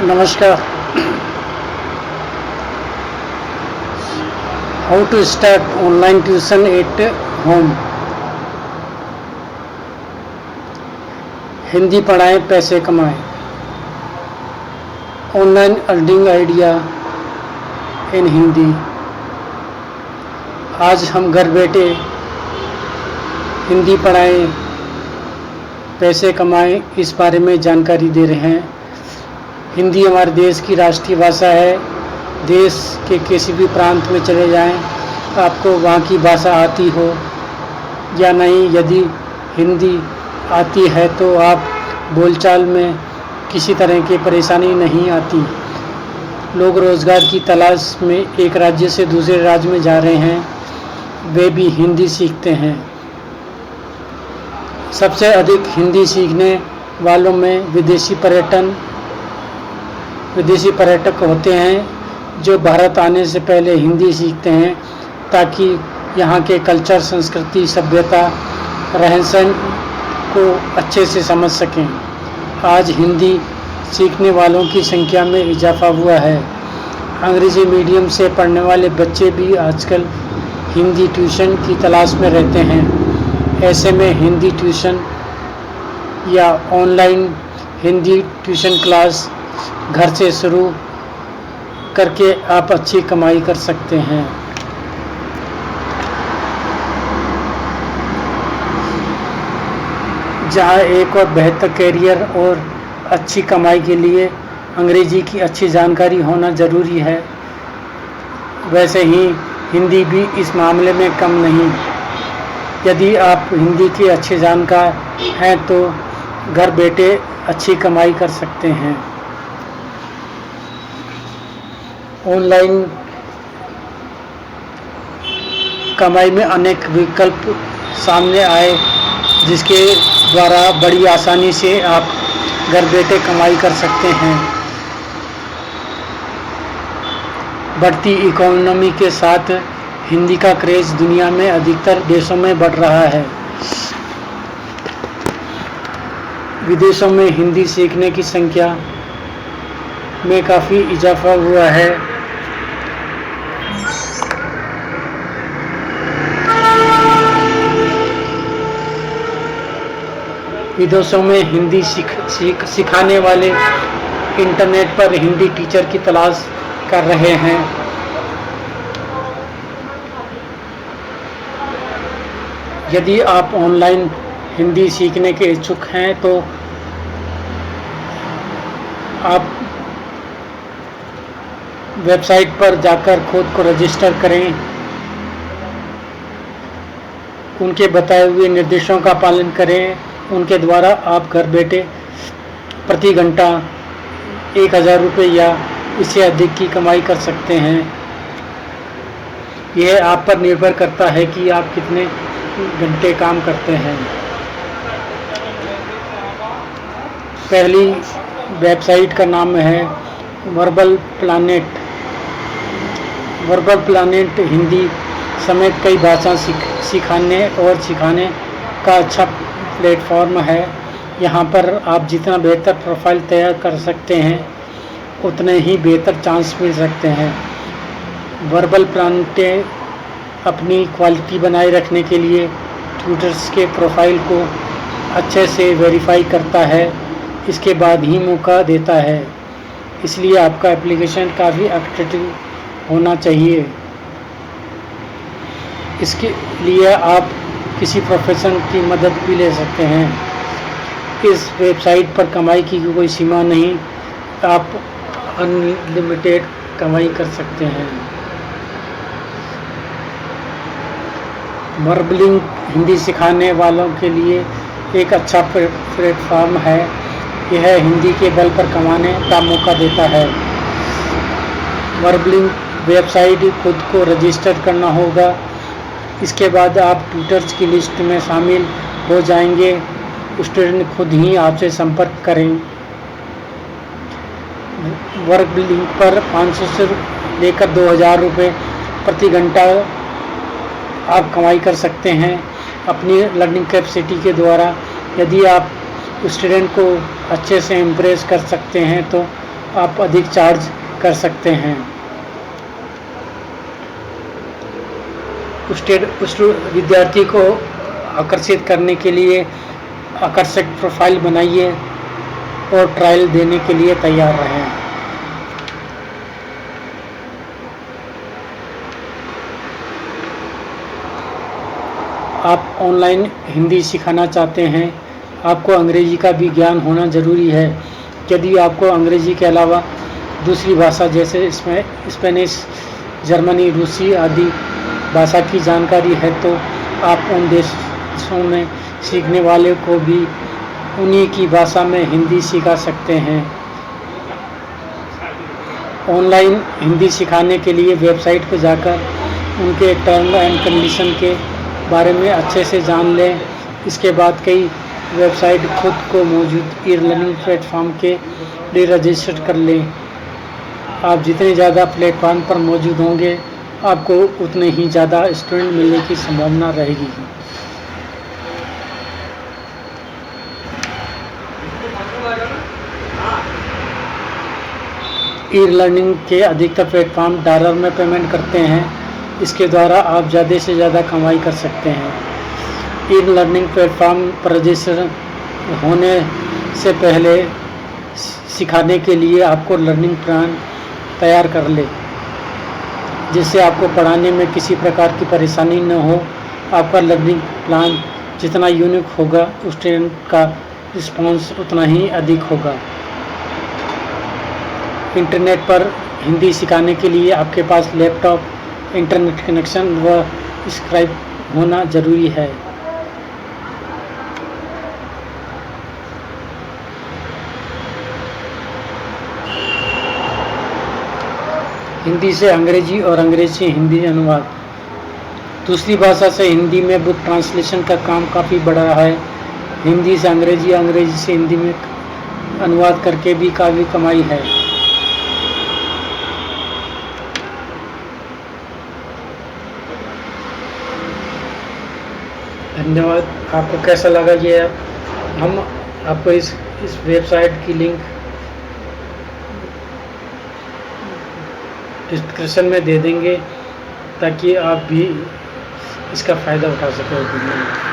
नमस्कार। How to start online tuition at home. Hindi पढ़ाएं, पैसे कमाएं। Online earning idea in Hindi. आज हम घर बैठे हिंदी पढ़ाएं, पैसे कमाएं, इस बारे में जानकारी दे रहे हैं। हिंदी हमारे देश की राष्ट्रीय भाषा है। देश के किसी भी प्रांत में चले जाएं, आपको वहाँ की भाषा आती हो या नहीं, यदि हिंदी आती है तो आप बोलचाल में किसी तरह की परेशानी नहीं आती। लोग रोज़गार की तलाश में एक राज्य से दूसरे राज्य में जा रहे हैं, वे भी हिंदी सीखते हैं। सबसे अधिक हिंदी सीखने वालों में विदेशी पर्यटक होते हैं, जो भारत आने से पहले हिंदी सीखते हैं ताकि यहाँ के कल्चर, संस्कृति, सभ्यता, रहन-सहन को अच्छे से समझ सकें। आज हिंदी सीखने वालों की संख्या में इजाफा हुआ है। अंग्रेजी मीडियम से पढ़ने वाले बच्चे भी आजकल हिंदी ट्यूशन की तलाश में रहते हैं। ऐसे में हिंदी ट्यूशन या ऑनलाइन हिंदी ट्यूशन क्लास घर से शुरू करके आप अच्छी कमाई कर सकते हैं। जहां एक और बेहतर करियर और अच्छी कमाई के लिए अंग्रेजी की अच्छी जानकारी होना ज़रूरी है, वैसे ही हिंदी भी इस मामले में कम नहीं। यदि आप हिंदी के अच्छे जानकार हैं तो घर बैठे अच्छी कमाई कर सकते हैं। ऑनलाइन कमाई में अनेक विकल्प सामने आए, जिसके द्वारा बड़ी आसानी से आप घर बैठे कमाई कर सकते हैं। बढ़ती इकोनॉमी के साथ हिंदी का क्रेज़ दुनिया में अधिकतर देशों में बढ़ रहा है। विदेशों में हिंदी सीखने की संख्या में काफ़ी इजाफा हुआ है। विदेशों में हिंदी सिखाने वाले इंटरनेट पर हिंदी टीचर की तलाश कर रहे हैं। यदि आप ऑनलाइन हिंदी सीखने के इच्छुक हैं तो आप वेबसाइट पर जाकर खुद को रजिस्टर करें। उनके बताए हुए निर्देशों का पालन करें। उनके द्वारा आप घर बैठे प्रति घंटा 1000 रुपये या इससे अधिक की कमाई कर सकते हैं। यह आप पर निर्भर करता है कि आप कितने घंटे काम करते हैं। पहली वेबसाइट का नाम है verbal planet. Verbal planet Hindi समेत कई भाषा सिखाने और सिखाने का अच्छा प्लेटफॉर्म है। यहाँ पर आप जितना बेहतर प्रोफाइल तैयार कर सकते हैं, उतने ही बेहतर चांस मिल सकते हैं। वर्बल प्लानेट अपनी क्वालिटी बनाए रखने के लिए ट्यूटर्स के प्रोफाइल को अच्छे से वेरीफाई करता है, इसके बाद ही मौका देता है। इसलिए आपका एप्लीकेशन काफ़ी अट्रैक्टिव होना चाहिए। इसके लिए आप किसी प्रोफेशन की मदद भी ले सकते हैं। इस वेबसाइट पर कमाई की कोई सीमा नहीं, आप अनलिमिटेड कमाई कर सकते हैं। वर्बलिंग हिंदी सिखाने वालों के लिए एक अच्छा प्लेटफॉर्म है। यह हिंदी के बल पर कमाने का मौका देता है। वर्बलिंग वेबसाइट खुद को रजिस्टर करना होगा, इसके बाद आप ट्यूटर्स की लिस्ट में शामिल हो जाएंगे। स्टूडेंट खुद ही आपसे संपर्क करें। वर्बलिंग पर 500 से लेकर 2000 रुपये प्रति घंटा आप कमाई कर सकते हैं अपनी लर्निंग कैपेसिटी के द्वारा। यदि आप स्टूडेंट को अच्छे से इम्प्रेस कर सकते हैं तो आप अधिक चार्ज कर सकते हैं। उस विद्यार्थी को आकर्षित करने के लिए आकर्षक प्रोफाइल बनाइए और ट्रायल देने के लिए तैयार रहें। आप ऑनलाइन हिंदी सिखाना चाहते हैं, आपको अंग्रेजी का भी ज्ञान होना ज़रूरी है। यदि आपको अंग्रेजी के अलावा दूसरी भाषा जैसे स्पेनिश, जर्मनी, रूसी आदि भाषा की जानकारी है तो आप उन देशों में सीखने वाले को भी उन्हीं की भाषा में हिंदी सिखा सकते हैं। ऑनलाइन हिंदी सिखाने के लिए वेबसाइट पर जाकर उनके टर्म एंड कंडीशन के बारे में अच्छे से जान लें। इसके बाद कई वेबसाइट खुद को मौजूद ई लर्निंग प्लेटफॉर्म के लिए रजिस्टर कर लें। आप जितने ज़्यादा प्लेटफॉर्म पर मौजूद होंगे, आपको उतने ही ज़्यादा स्टूडेंट मिलने की संभावना रहेगी। ई लर्निंग के अधिकतर प्लेटफॉर्म डॉलर में पेमेंट करते हैं। इसके द्वारा आप ज़्यादा से ज़्यादा कमाई कर सकते हैं। ई लर्निंग प्लेटफॉर्म पर रजिस्टर होने से पहले सिखाने के लिए आपको लर्निंग प्लान तैयार कर ले, जिससे आपको पढ़ाने में किसी प्रकार की परेशानी न हो। आपका लर्निंग प्लान जितना यूनिक होगा, स्टूडेंट का रिस्पांस उतना ही अधिक होगा। इंटरनेट पर हिंदी सिखाने के लिए आपके पास लैपटॉप, इंटरनेट कनेक्शन व स्क्राइब होना ज़रूरी है। हिंदी से अंग्रेजी और अंग्रेजी से हिंदी अनुवाद। दूसरी भाषा से हिंदी में बुक ट्रांसलेशन का काम काफ़ी बढ़ रहा है। हिंदी से अंग्रेजी, अंग्रेजी से हिंदी में अनुवाद करके भी काफ़ी कमाई है। धन्यवाद। आपको कैसा लगा ये? हम आपको इस वेबसाइट की लिंक डिस्क्रिप्शन में दे देंगे ताकि आप भी इसका फ़ायदा उठा सकें।